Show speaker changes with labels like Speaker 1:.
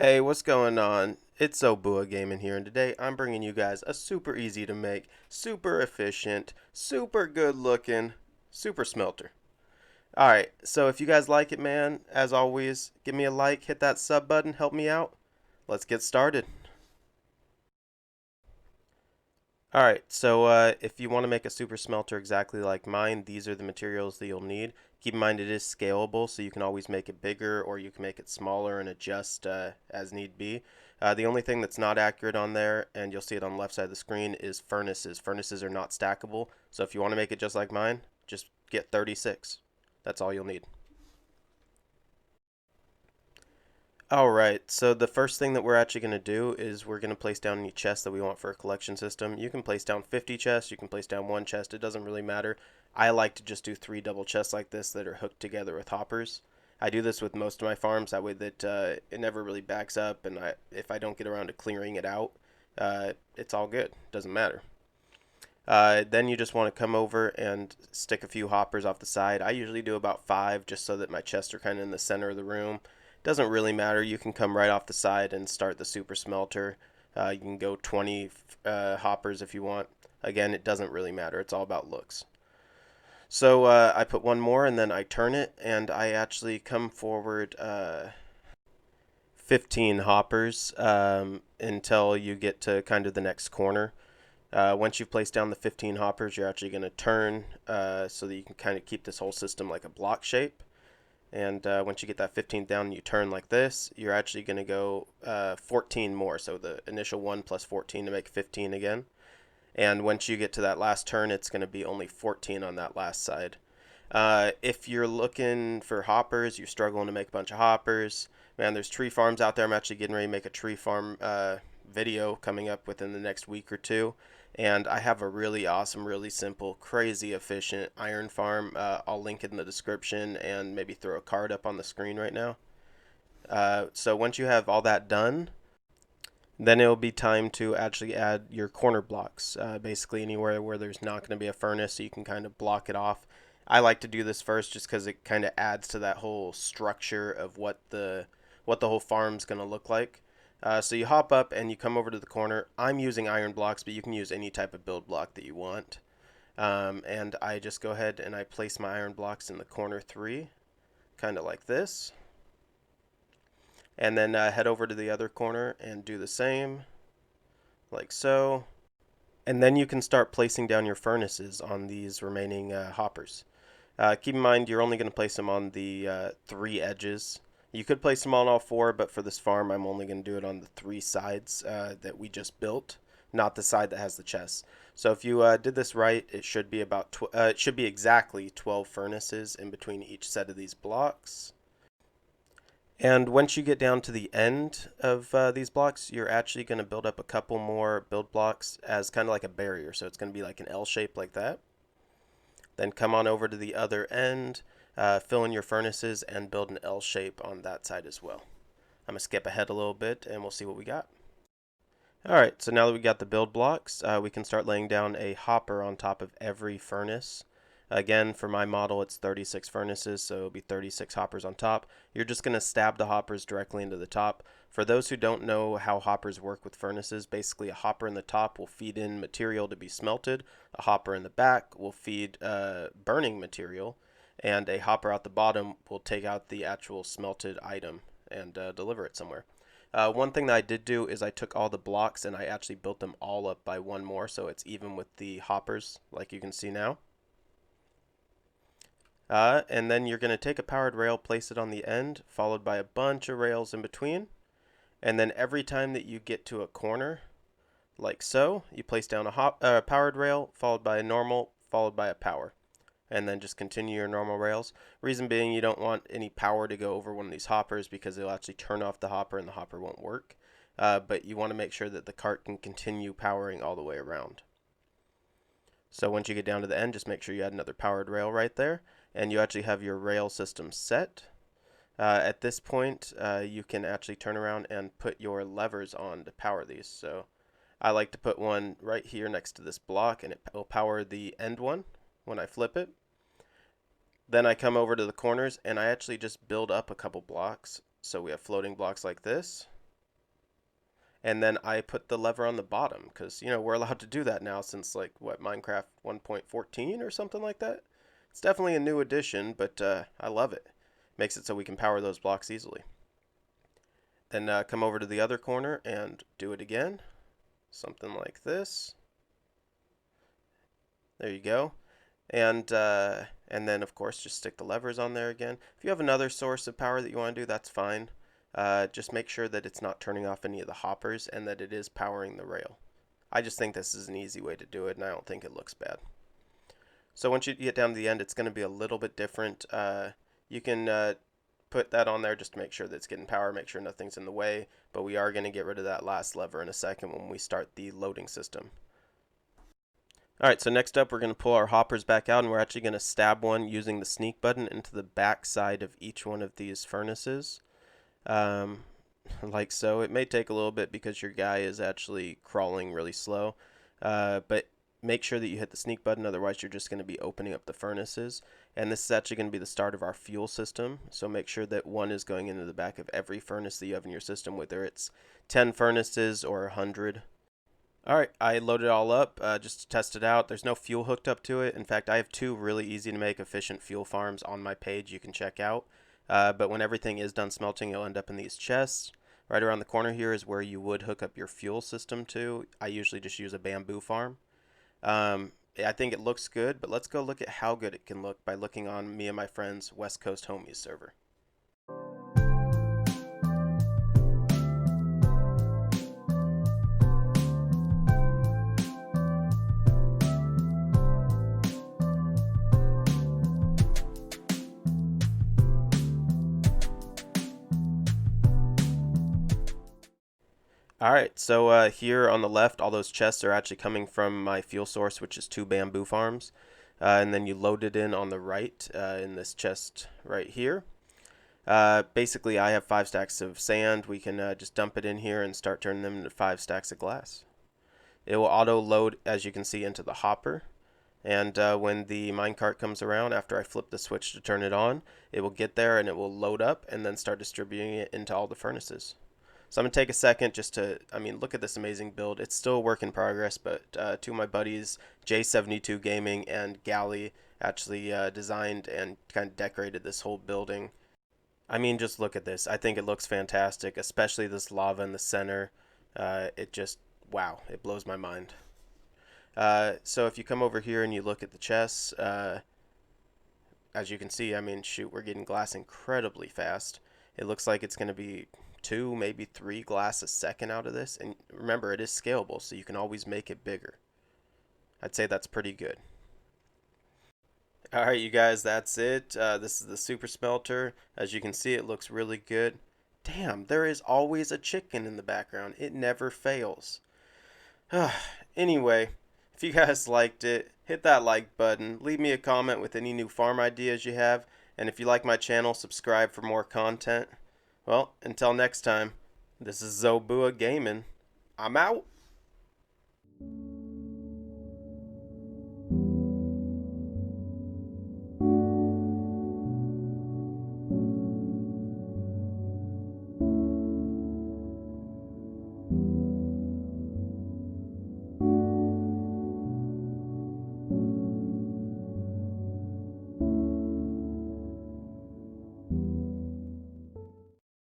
Speaker 1: Hey, what's going on? It's Obua Gaming here, and today I'm bringing you guys a super easy to make, super efficient, super good looking, super smelter. Alright, so if you guys like it, man, as always, give me a like, hit that sub button, help me out. Let's get started. Alright, so if you want to make a super smelter exactly like mine, these are the materials that you'll need. Keep in mind it is scalable, so you can always make it bigger or you can make it smaller and adjust as need be. The only thing that's not accurate on there, and you'll see it on the left side of the screen, is furnaces. Furnaces are not stackable, so if you want to make it just like mine, just get 36. That's all you'll need. Alright, so the first thing that we're actually going to do is we're going to place down any chests that we want for a collection system. You can place down 50 chests, you can place down one chest, it doesn't really matter. I like to just do 3 double chests like this that are hooked together with hoppers. I do this with most of my farms, that way that it never really backs up, and if I don't get around to clearing it out, it's all good, doesn't matter. Then you just want to come over and stick a few hoppers off the side. I usually do about 5 just so that my chests are kind of in the center of the room. Doesn't really matter. You can come right off the side and start the super smelter. You can go 20 hoppers if you want. Again, it doesn't really matter. It's all about looks. So I put one more and then I turn it and I actually come forward 15 hoppers until you get to kind of the next corner. Once you've placed down the 15 hoppers, you're actually going to turn so that you can kind of keep this whole system like a block shape. And once you get that 15 down and you turn like this, you're actually going to go 14 more. So the initial 1 plus 14 to make 15 again. And once you get to that last turn, it's going to be only 14 on that last side. If you're looking for hoppers, you're struggling to make a bunch of hoppers, man, there's tree farms out there. I'm actually getting ready to make a tree farm video coming up within the next week or two. And I have a really awesome, really simple, crazy efficient iron farm. I'll link it in the description and maybe throw a card up on the screen right now. So once you have all that done, then it'll be time to actually add your corner blocks. Basically anywhere where there's not going to be a furnace, so you can kind of block it off. I like to do this first just because it kind of adds to that whole structure of what the whole farm's going to look like. So you hop up and you come over to the corner. I'm using iron blocks, but you can use any type of build block that you want. And I just go ahead and I place my iron blocks in the corner 3, kind of like this. And then head over to the other corner and do the same, like so. And then you can start placing down your furnaces on these remaining hoppers. Keep in mind you're only going to place them on the 3 edges. You could place them on all 4, but for this farm I'm only going to do it on the 3 sides that we just built, not the side that has the chests. So if you did this right, it should be it should be exactly 12 furnaces in between each set of these blocks. And once you get down to the end of these blocks, you're actually going to build up a couple more build blocks as kind of like a barrier. So it's going to be like an L shape like that. Then come on over to the other end, fill in your furnaces, and build an L shape on that side as well. I'm going to skip ahead a little bit and we'll see what we got. Alright, so now that we got the build blocks, we can start laying down a hopper on top of every furnace. Again, for my model, it's 36 furnaces, so it'll be 36 hoppers on top. You're just going to stab the hoppers directly into the top. For those who don't know how hoppers work with furnaces, basically a hopper in the top will feed in material to be smelted, a hopper in the back will feed burning material, and a hopper out the bottom will take out the actual smelted item and deliver it somewhere. One thing that I did do is I took all the blocks and I actually built them all up by one more, so it's even with the hoppers, like you can see now. And then you're going to take a powered rail, place it on the end, followed by a bunch of rails in between. And then every time that you get to a corner, like so, you place down a powered rail, followed by a normal, followed by a power. And then just continue your normal rails. Reason being, you don't want any power to go over one of these hoppers because it'll actually turn off the hopper and the hopper won't work. But you want to make sure that the cart can continue powering all the way around. So once you get down to the end, just make sure you add another powered rail right there, and you actually have your rail system set. At this point, you can actually turn around and put your levers on to power these. So I like to put one right here next to this block, and it will power the end one when I flip it. Then I come over to the corners, and I actually just build up a couple blocks. So we have floating blocks like this. and then I put the lever on the bottom because, we're allowed to do that now since, like, what, Minecraft 1.14 or something like that? It's definitely a new addition, but I love it. Makes it so we can power those blocks easily. Then come over to the other corner and do it again. Something like this. There you go. And then, of course, just stick the levers on there again. If you have another source of power that you want to do, that's fine. Just make sure that it's not turning off any of the hoppers and that it is powering the rail. I just think this is an easy way to do it, and I don't think it looks bad. So once you get down to the end, it's going to be a little bit different. You can put that on there just to make sure that it's getting power, make sure nothing's in the way, but we are going to get rid of that last lever in a second when we start the loading system. Alright, so next up we're going to pull our hoppers back out, and we're actually going to stab one using the sneak button into the back side of each one of these furnaces. Like so. It may take a little bit because your guy is actually crawling really slow, but make sure that you hit the sneak button, otherwise you're just going to be opening up the furnaces. And this is actually going to be the start of our fuel system, so make sure that one is going into the back of every furnace that you have in your system, whether it's 10 furnaces or 100. Alright, I loaded it all up just to test it out. There's no fuel hooked up to it. In fact, I have two really easy to make efficient fuel farms on my page you can check out. But when everything is done smelting, you'll end up in these chests. Right around the corner here is where you would hook up your fuel system to. I usually just use a bamboo farm. I think it looks good, but let's go look at how good it can look by looking on me and my friend's West Coast Homies server. Alright, so here on the left, all those chests are actually coming from my fuel source, which is 2 bamboo farms. And then you load it in on the right in this chest right here. Basically, I have 5 stacks of sand. We can just dump it in here and start turning them into 5 stacks of glass. It will auto-load, as you can see, into the hopper. And when the minecart comes around, after I flip the switch to turn it on, it will get there and it will load up and then start distributing it into all the furnaces. So I'm going to take a second just to, look at this amazing build. It's still a work in progress, but two of my buddies, J72 Gaming and Galley, actually designed and kind of decorated this whole building. Just look at this. I think it looks fantastic, especially this lava in the center. It just, wow, it blows my mind. So if you come over here and you look at the chests, as you can see, shoot, we're getting glass incredibly fast. It looks like it's going to be 2, maybe 3 glass a second out of this. And remember, it is scalable, so you can always make it bigger. I'd say that's pretty good. Alright, you guys, that's it. This is the Super Smelter. As you can see, it looks really good. Damn, there is always a chicken in the background. It never fails. Anyway, if you guys liked it, hit that like button. Leave me a comment with any new farm ideas you have. And if you like my channel, subscribe for more content. Well, until next time, this is Zobua Gaming. I'm out.